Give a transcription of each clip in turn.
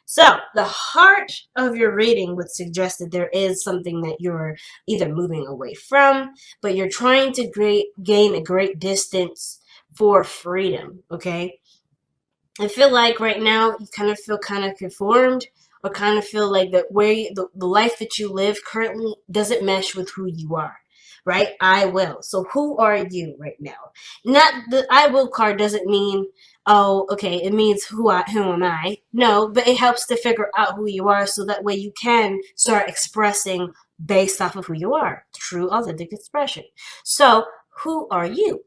So, the heart of your reading would suggest that there is something that you're either moving away from, but you're trying to gain a great distance for freedom, okay? I feel like right now you kind of feel kind of conformed, or kind of feel like that the life that you live currently doesn't mesh with who you are, right? I will. So who are you right now? Not the I will card doesn't mean, oh, okay, it means who am I? No, but it helps to figure out who you are so that way you can start expressing based off of who you are. True authentic expression. So who are you?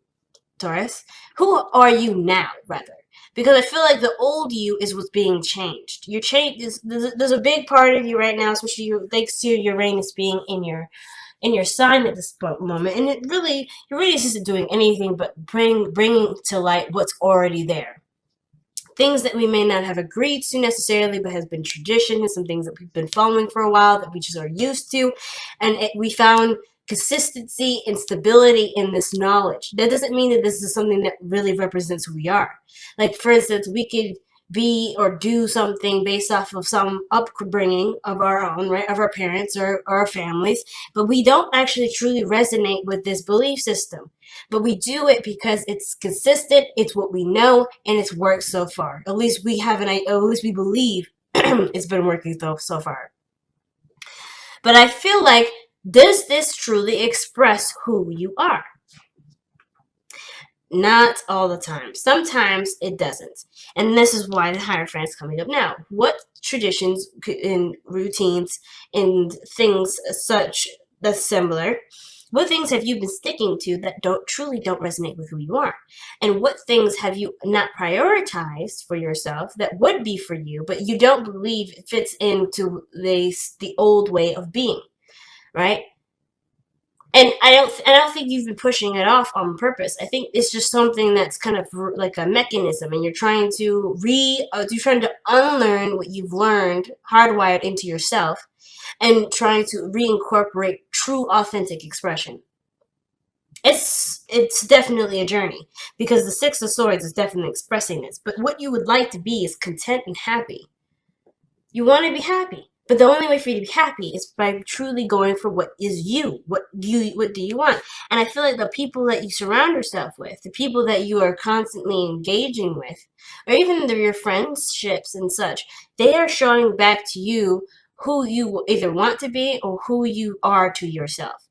Taurus, who are you now, rather? Because I feel like the old you is what's being changed. You're changed. There's a big part of you right now, especially thanks to Uranus being in your sign at this moment, and Uranus isn't doing anything but bringing to light what's already there. Things that we may not have agreed to necessarily, but has been tradition, and some things that we've been following for a while that we just are used to, and we found consistency and stability in this knowledge. That doesn't mean that this is something that really represents who we are. Like, for instance, we could be or do something based off of some upbringing of our own, right, of our parents or our families, but we don't actually truly resonate with this belief system. But we do it because it's consistent, it's what we know, and it's worked so far. At least we have at least we believe it's been working so far. But I feel like, does this truly express who you are? Not all the time. Sometimes it doesn't. And this is why the Hierophant is coming up now. What traditions and routines and things such that's similar, what things have you been sticking to that don't resonate with who you are? And what things have you not prioritized for yourself that would be for you, but you don't believe it fits into the old way of being, right? And I don't think you've been pushing it off on purpose. I think it's just something that's kind of like a mechanism, and you're trying to unlearn what you've learned, hardwired into yourself, and trying to reincorporate true, authentic expression. It's definitely a journey, because the Six of Swords is definitely expressing this. But what you would like to be is content and happy. You want to be happy. But the only way for you to be happy is by truly going for what is you. What do you want? And I feel like the people that you surround yourself with, the people that you are constantly engaging with, or even your friendships and such, they are showing back to you who you either want to be or who you are to yourself.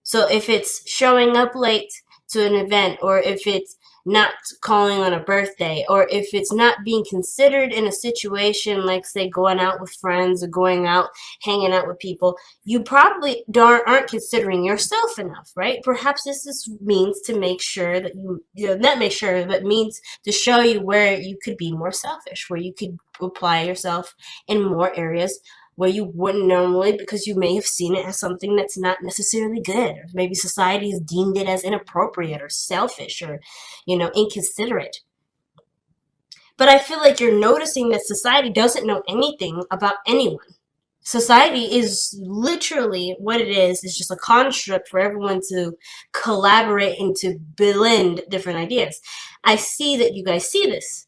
So if it's showing up late to an event, or if it's not calling on a birthday, or if it's not being considered in a situation like, say, going out with friends or going out, hanging out with people, you probably aren't considering yourself enough, right? Perhaps this means to make sure that not make sure, but means to show you where you could be more selfish, where you could apply yourself in more areas where you wouldn't normally, because you may have seen it as something that's not necessarily good, or maybe society has deemed it as inappropriate or selfish or, inconsiderate. But I feel like you're noticing that society doesn't know anything about anyone. Society is literally what it is just a construct for everyone to collaborate and to blend different ideas. I see that you guys see this,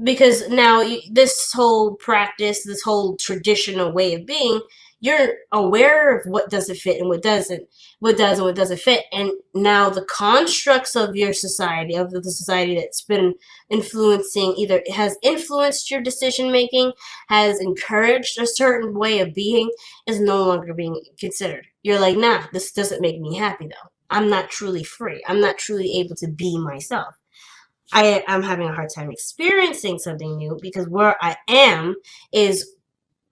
because now this whole practice, this whole traditional way of being, you're aware of what doesn't fit and what doesn't, what does and what doesn't fit. And now the constructs of your society, of the society that's been influencing, either has influenced your decision making, has encouraged a certain way of being, is no longer being considered. You're like, nah, this doesn't make me happy though. I'm not truly free. I'm not truly able to be myself. I am having a hard time experiencing something new, because where I am is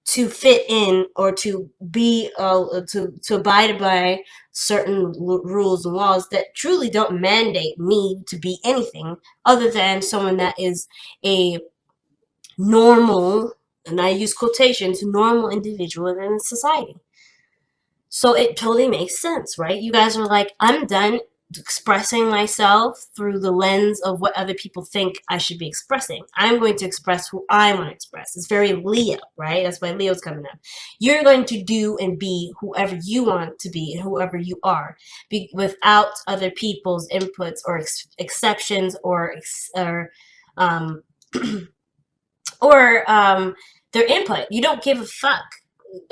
to fit in, or to be to abide by certain rules and laws that truly don't mandate me to be anything other than someone that is a normal, and I use quotations, normal individual in society. So it totally makes sense, right? You guys are like, I'm done expressing myself through the lens of what other people think I should be expressing. I'm going to express who I want to express. It's very Leo, right? That's why Leo's coming up. You're going to do and be whoever you want to be and whoever you are, without other people's inputs or exceptions, or um, or their input. You don't give a fuck.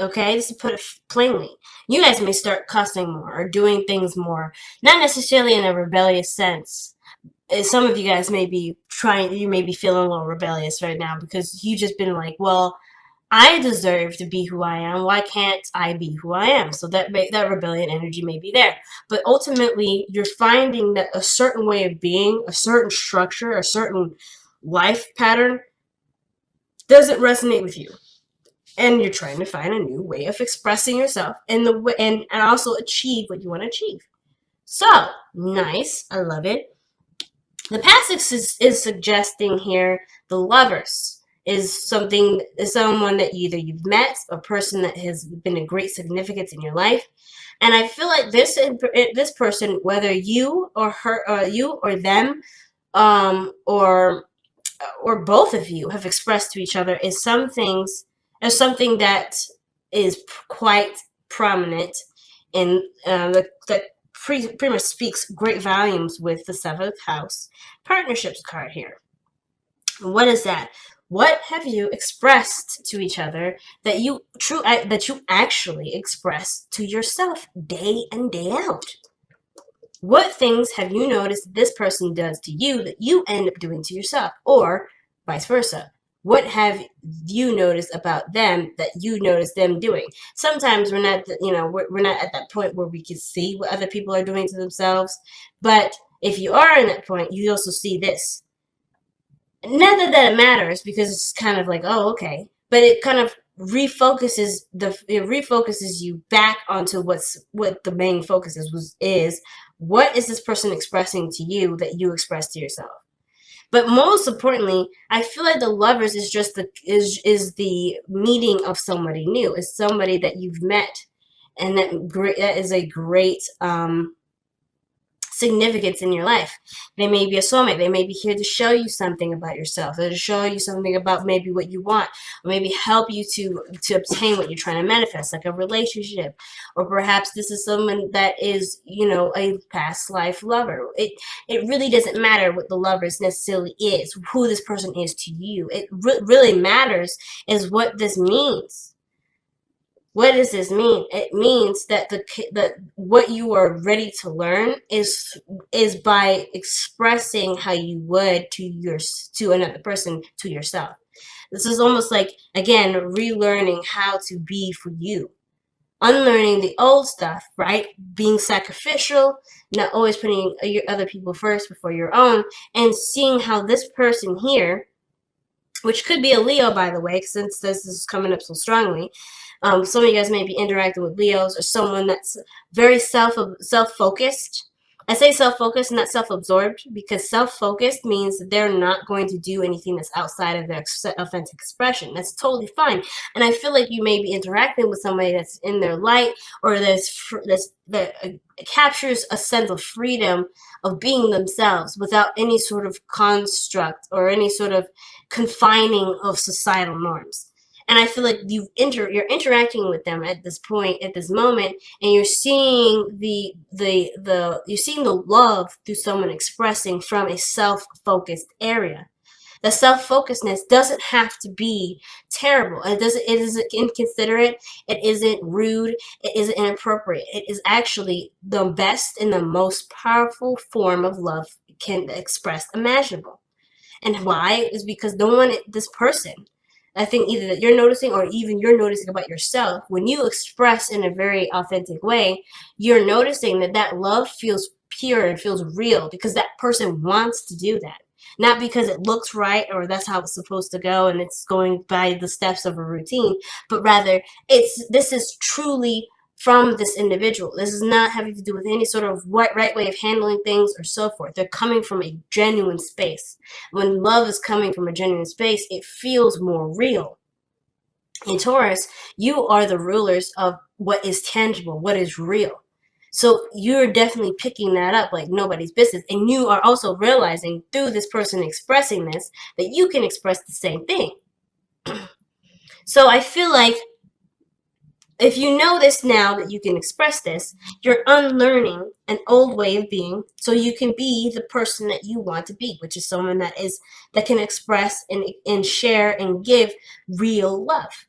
Okay, just to put it plainly, you guys may start cussing more or doing things more, not necessarily in a rebellious sense. Some of you guys may be you may be feeling a little rebellious right now because you just been like, well, I deserve to be who I am. Why can't I be who I am? So that rebellion energy may be there. But ultimately, you're finding that a certain way of being, a certain structure, a certain life pattern doesn't resonate with you. And you're trying to find a new way of expressing yourself and also achieve what you want to achieve. So, nice. I love it. The Passage is suggesting here the Lovers is someone that either you've met, a person that has been a great significance in your life. And I feel like this person, whether you or you or them, or both of you have expressed to each other, is something that is quite prominent in that pretty much speaks great volumes with the 7th house partnerships card here. What is that? What have you expressed to each other that you actually express to yourself day in, day out? What things have you noticed this person does to you that you end up doing to yourself, or vice versa? What have you noticed about them that you notice them doing? Sometimes we're not, we're not at that point where we can see what other people are doing to themselves. But if you are in that point, you also see this. Not that it matters, because it's kind of like, oh, okay. But it kind of refocuses you back onto what the main focus is. What is this person expressing to you that you express to yourself? But most importantly, I feel like the Lovers is just the meeting of somebody new. It's somebody that you've met, and that is a great significance in your life. They may be a soulmate. They may be here to show you something about yourself, or to show you something about maybe what you want, or maybe help you to obtain what you're trying to manifest, like a relationship. Or perhaps this is someone that is, a past life lover. It really doesn't matter what the Lovers necessarily is, who this person is to you. It really matters is what this means. What does this mean? It means that what you are ready to learn is by expressing how you would to another person, to yourself. This is almost like, again, relearning how to be for you. Unlearning the old stuff, right? Being sacrificial, not always putting other people first before your own, and seeing how this person here, which could be a Leo, by the way, since this is coming up so strongly. Some of you guys may be interacting with Leos, or someone that's very self-focused. I say self-focused, not self-absorbed, because self-focused means that they're not going to do anything that's outside of their authentic expression. That's totally fine. And I feel like you may be interacting with somebody that's in their light, or that captures a sense of freedom of being themselves without any sort of construct or any sort of confining of societal norms. And I feel like you're interacting with them at this point, at this moment, and you're seeing the love through someone expressing from a self-focused area. The self-focusedness doesn't have to be terrible. It isn't inconsiderate. It isn't rude. It isn't inappropriate. It is actually the best and the most powerful form of love can express imaginable. And why? Is because this person, I think either that you're noticing, or even you're noticing about yourself, when you express in a very authentic way, you're noticing that love feels pure and feels real, because that person wants to do that. Not because it looks right, or that's how it's supposed to go and it's going by the steps of a routine, but rather this is truly from this individual. This is not having to do with any sort of right way of handling things or so forth. They're coming from a genuine space. When love is coming from a genuine space, it feels more real. In Taurus, you are the rulers of what is tangible, what is real. So you're definitely picking that up like nobody's business. And you are also realizing through this person expressing this that you can express the same thing. So I feel like If you know this now that you can express this, you're unlearning an old way of being so you can be the person that you want to be, which is someone that can express and share and give real love.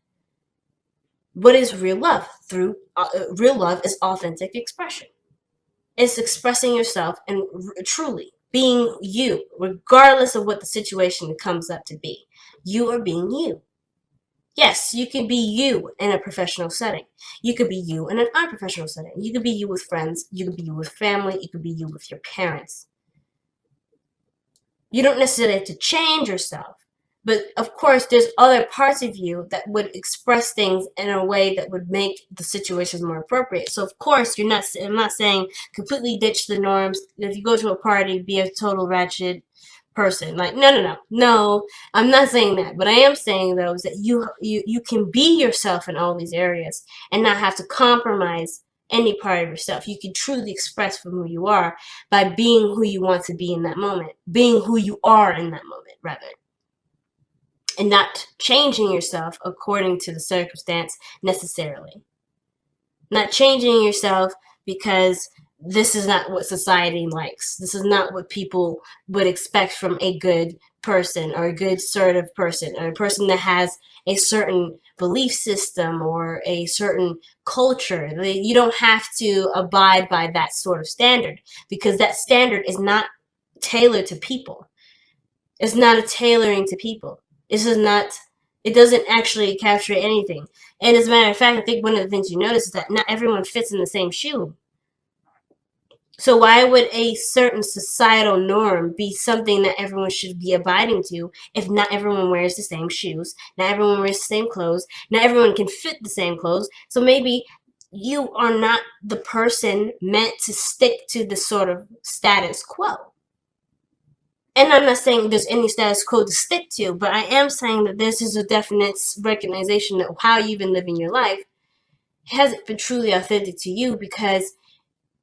What is real love? Real love is authentic expression. It's expressing yourself and truly being you, regardless of what the situation comes up to be. You are being you. Yes, you can be you in a professional setting. You could be you in an unprofessional setting. You could be you with friends. You could be you with family. You could be you with your parents. You don't necessarily have to change yourself. But of course, there's other parts of you that would express things in a way that would make the situations more appropriate. So of course, I'm not saying completely ditch the norms. If you go to a party, be a total ratchet person. Like, no, I'm not saying that. But I am saying, though, is that you can be yourself in all these areas and not have to compromise any part of yourself. You can truly express from who you are by being who you want to be in that moment, being who you are in that moment, rather, and not changing yourself according to the circumstance necessarily. Not changing yourself because this is not what society likes. This is not what people would expect from a good person or a good sort of person or a person that has a certain belief system or a certain culture. You don't have to abide by that sort of standard because that standard is not tailored to people. It's not a tailoring to people. It doesn't actually capture anything. And as a matter of fact, I think one of the things you notice is that not everyone fits in the same shoe. So why would a certain societal norm be something that everyone should be abiding to if not everyone wears the same shoes, not everyone wears the same clothes, not everyone can fit the same clothes? So maybe you are not the person meant to stick to the sort of status quo. And I'm not saying there's any status quo to stick to, but I am saying that this is a definite recognition of how you've been living your life hasn't been truly authentic to you because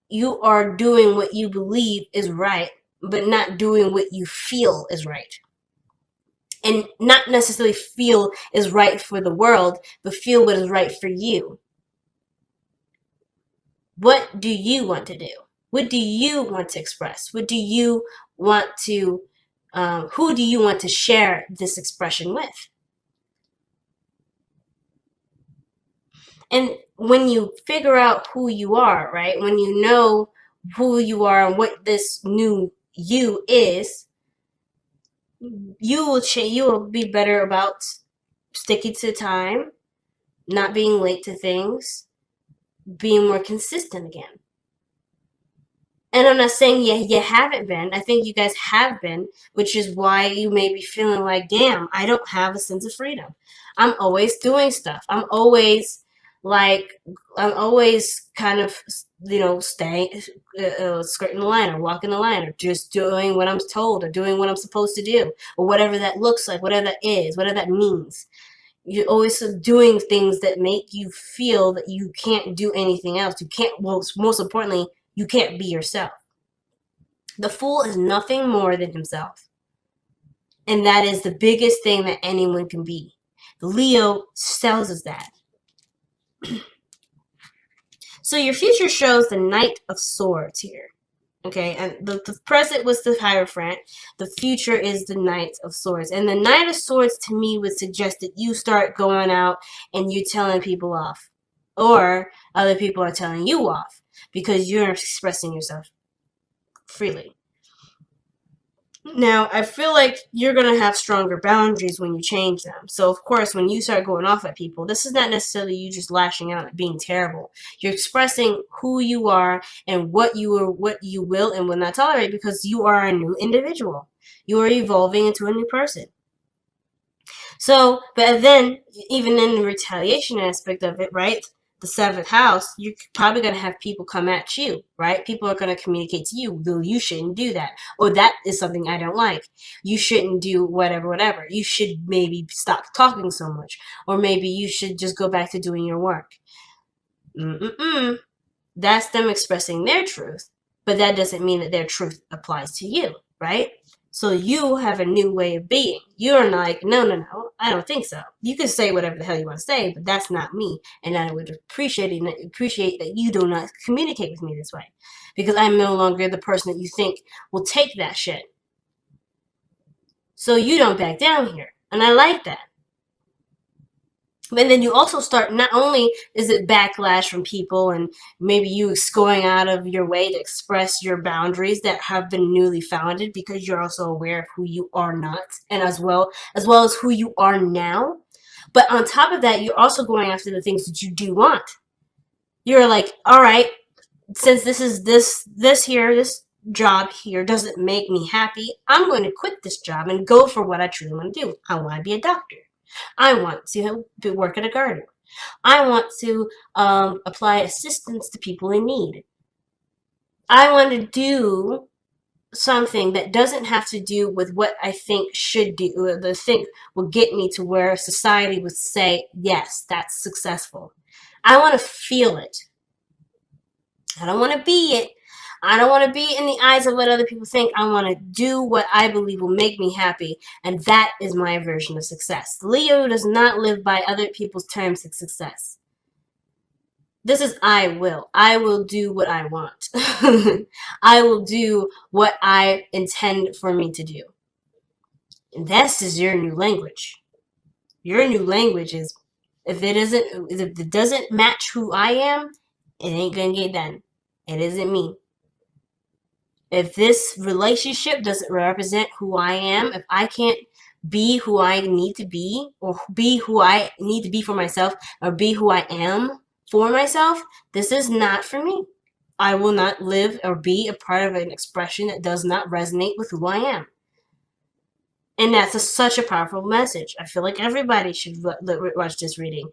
you are doing what you believe is right, but not doing what you feel is right. And not necessarily feel is right for the world, but feel what is right for you. What do you want to do? What do you want to express? What do you want to, who do you want to share this expression with? And when you figure out who you are, right? When you know who you are and what this new you is, you will change. You will be better about sticking to time, not being late to things, being more consistent again. And I'm not saying you haven't been. I think you guys have been, which is why you may be feeling like, damn, I don't have a sense of freedom. I'm always doing stuff. I'm always kind of, staying, skirting the line or walking the line or just doing what I'm told or doing what I'm supposed to do or whatever that looks like, whatever that is, whatever that means. You're always doing things that make you feel that you can't do anything else. You can't, well, most importantly, you can't be yourself. The fool is nothing more than himself. And that is the biggest thing that anyone can be. Leo tells us that. So your future shows the Knight of Swords here. Okay, and the present was the Hierophant. The future is the Knight of Swords. And the Knight of Swords to me would suggest that you start going out and you're telling people off. Or other people are telling you off because you're expressing yourself freely. Now, I feel like you're going to have stronger boundaries when you change them. So, of course, when you start going off at people, this is not necessarily you just lashing out and being terrible. You're expressing who you are and what you will and will not tolerate because you are a new individual. You are evolving into a new person. So, but then, even in the retaliation aspect of it, right? The seventh house, you're probably going to have people come at you, right? People are going to communicate to you, though you shouldn't do that. Or that is something I don't like. You shouldn't do whatever. You should maybe stop talking so much. Or maybe you should just go back to doing your work. That's them expressing their truth. But that doesn't mean that their truth applies to you, right? So you have a new way of being. You're like, no, I don't think so. You can say whatever the hell you want to say, but that's not me. And I would appreciate that you do not communicate with me this way. Because I'm no longer the person that you think will take that shit. So you don't back down here. And I like that. And then you also start, not only is it backlash from people and maybe you going out of your way to express your boundaries that have been newly founded because you're also aware of who you are not, and as well as who you are now. But on top of that, you're also going after the things that you do want. You're like, all right, since this job here doesn't make me happy, I'm going to quit this job and go for what I truly want to do. I want to be a doctor. I want to work at a garden. I want to apply assistance to people in need. I want to do something that doesn't have to do with what I think should do, the thing will get me to where society would say, yes, that's successful. I want to feel it. I don't want to be it. I don't want to be in the eyes of what other people think. I want to do what I believe will make me happy. And that is my version of success. Leo does not live by other people's terms of success. This is I will. I will do what I want. I will do what I intend for me to do. And this is your new language. Your new language is, if it doesn't match who I am, it ain't gonna get done. It isn't me. If this relationship doesn't represent who I am, if I can't be who I need to be, or be who I need to be for myself, or be who I am for myself, this is not for me. I will not live or be a part of an expression that does not resonate with who I am. And that's such a powerful message. I feel like everybody should watch this reading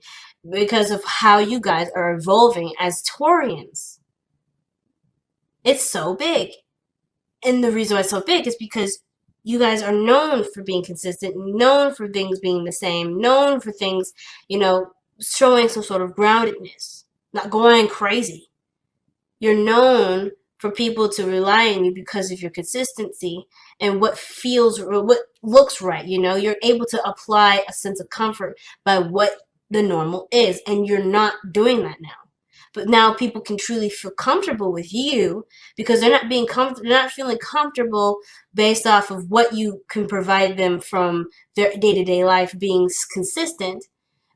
because of how you guys are evolving as Taurians. It's so big. And the reason why it's so big is because you guys are known for being consistent, known for things being the same, known for things, showing some sort of groundedness, not going crazy. You're known for people to rely on you because of your consistency and what looks right. You're able to apply a sense of comfort by what the normal is, and you're not doing that now. But now people can truly feel comfortable with you because they're not feeling comfortable based off of what you can provide them from their day-to-day life being consistent.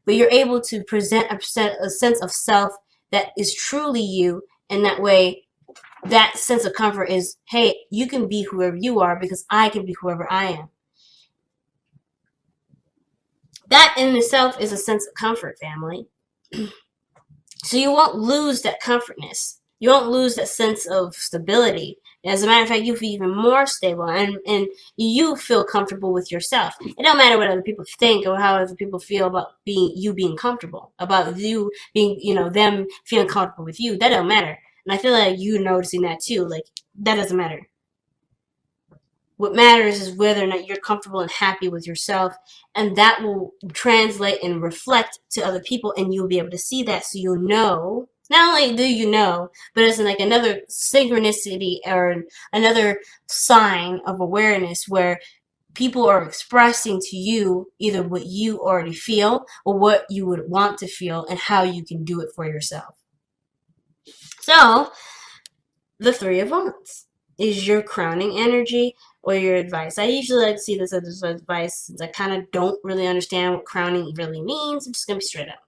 But you're able to present a sense of self that is truly you, and that way, that sense of comfort is, hey, you can be whoever you are because I can be whoever I am. That in itself is a sense of comfort, family. So you won't lose that comfortness. You won't lose that sense of stability. As a matter of fact, you feel even more stable, and you feel comfortable with yourself. It don't matter what other people think or how other people feel about being comfortable, about you being, them feeling comfortable with you. That don't matter. And I feel like you noticing that too. Like, that doesn't matter. What matters is whether or not you're comfortable and happy with yourself, and that will translate and reflect to other people, and you'll be able to see that, so you'll know. Not only do you know, but it's like another synchronicity or another sign of awareness where people are expressing to you either what you already feel or what you would want to feel and how you can do it for yourself. So, the Three of Wands is your crowning energy or your advice. I usually like to see this as advice since I kind of don't really understand what crowning really means. I'm just going to be straight up.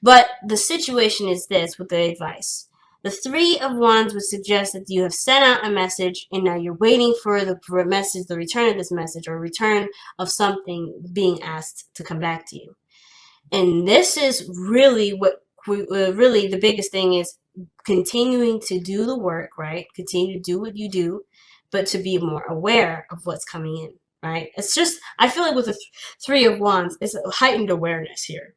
But the situation is this with the advice. The Three of Wands would suggest that you have sent out a message and now you're waiting for the message, the return of this message, or return of something being asked to come back to you. And this is really what really the biggest thing is continuing to do the work, right? Continue to do what you do, but to be more aware of what's coming in, right? It's just, I feel like with the Three of Wands, it's a heightened awareness here.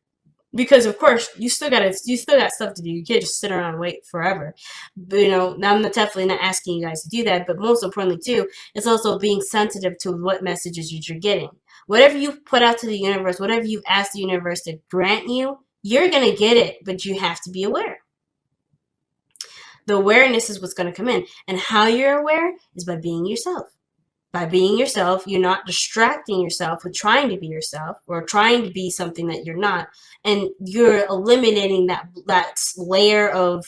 Because of course you still got stuff to do. You can't just sit around and wait forever. But, I'm definitely not asking you guys to do that. But most importantly too, it's also being sensitive to what messages you're getting. Whatever you put out to the universe, whatever you ask the universe to grant you, you're gonna get it. But you have to be aware. The awareness is what's gonna come in, and how you're aware is by being yourself. By being yourself, you're not distracting yourself with trying to be yourself or trying to be something that you're not, and you're eliminating that layer of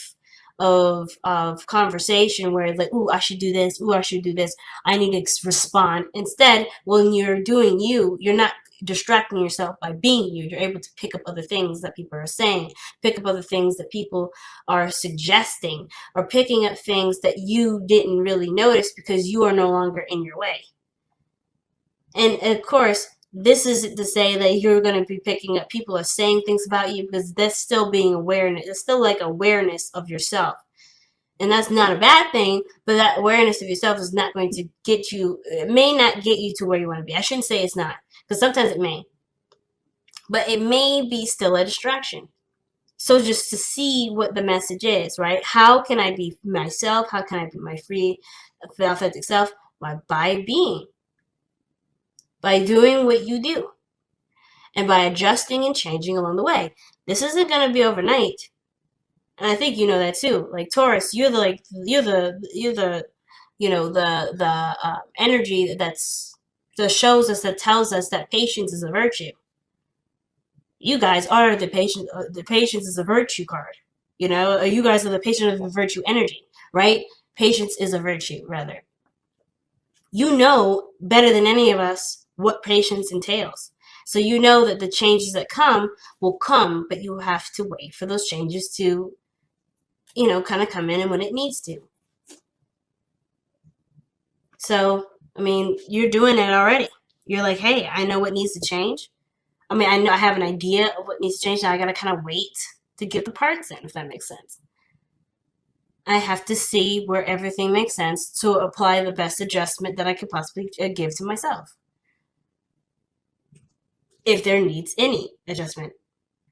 conversation where it's like, ooh, I should do this, ooh, I should do this, I need to respond. Instead, when you're doing you, you're not distracting yourself by being you. You're able to pick up other things that people are saying, pick up other things that people are suggesting, or picking up things that you didn't really notice because you are no longer in your way. And of course, this isn't to say that you're going to be picking up people are saying things about you, because that's still being awareness. It's still like awareness of yourself. And that's not a bad thing, but that awareness of yourself is not going to get you, it may not get you to where you want to be. I shouldn't say it's not, because sometimes it may. But it may be still a distraction. So just to see what the message is, right? How can I be myself? How can I be my free, authentic self? By being. By doing what you do. And by adjusting and changing along the way. This isn't going to be overnight. And I think you know that too. Like Taurus, you're the energy that shows us, that tells us that patience is a virtue. You guys are the patient. The patience is a virtue card. You guys are the patient of the virtue energy, right? Patience is a virtue, rather. You know better than any of us what patience entails. So you know that the changes that come will come, but you have to wait for those changes to, kind of come in and when it needs to. So, I mean, you're doing it already. You're like, hey, I know what needs to change. I mean, I know I have an idea of what needs to change. Now I got to kind of wait to get the parts in, if that makes sense. I have to see where everything makes sense to apply the best adjustment that I could possibly give to myself. If there needs any adjustment.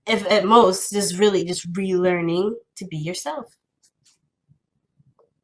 If at most, just really just relearning to be yourself.